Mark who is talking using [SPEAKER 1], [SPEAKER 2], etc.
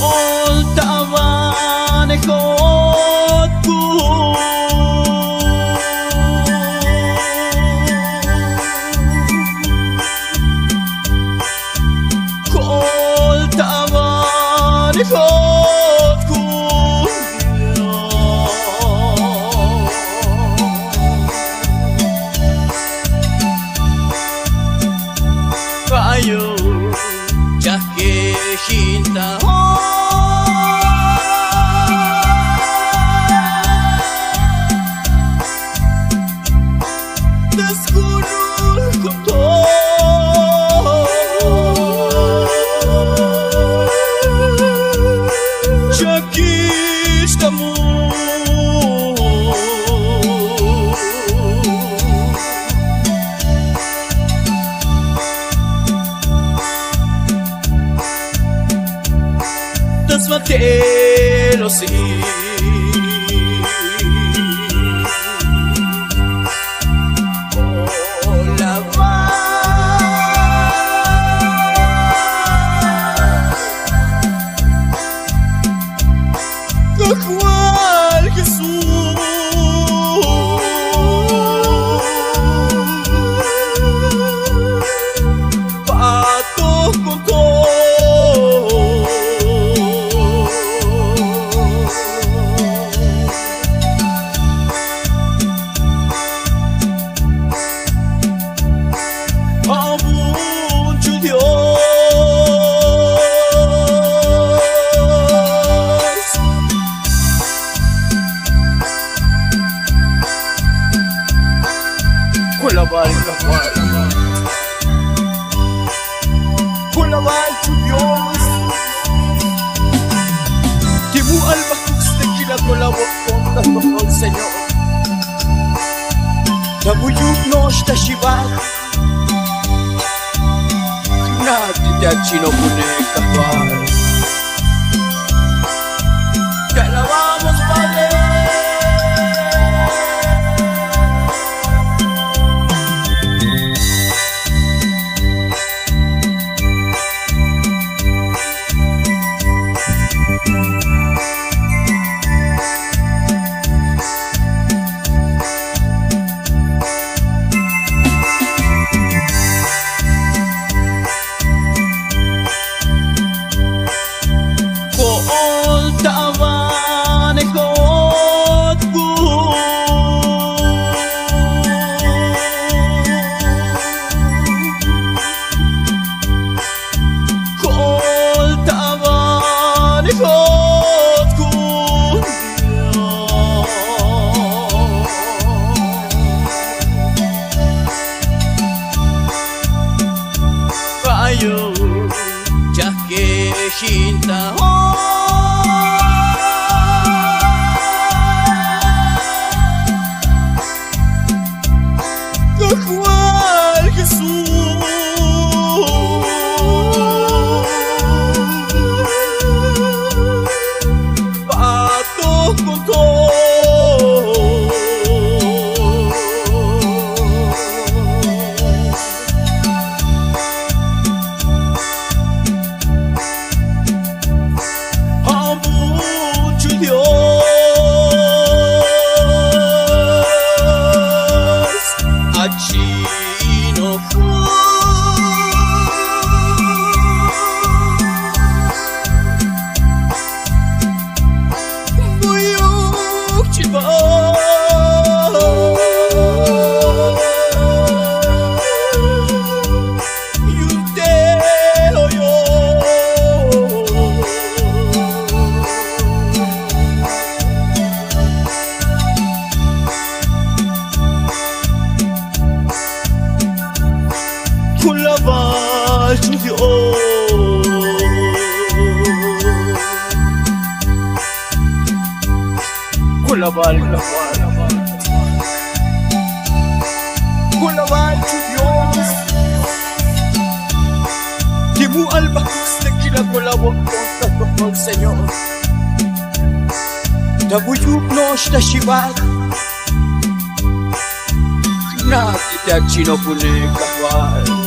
[SPEAKER 1] koltaywanejat kuun. Koltaywanejat kuun. Ayo jahe cinta deskunul kuto jakish tamu mensajeros kajwal Jesús pato con kajwal tu Dios, que mu alma justa que la colabor con el Señor. Nabuyuk no está shivat, nadie te achino pune kajwal. Te alabamos, Padre. Koltaywanejat kuun. Koltaywanejat kuun. Ayo jahe cinta kajwal Jesús pato con mucho Dios achino buyuk chibat yute oyo kolabal tu Dios, kolabal tu Dios, que mu alma justa que la colabor con el Señor. Nabuyuk no está shivat, nadie te achino pune kajwal.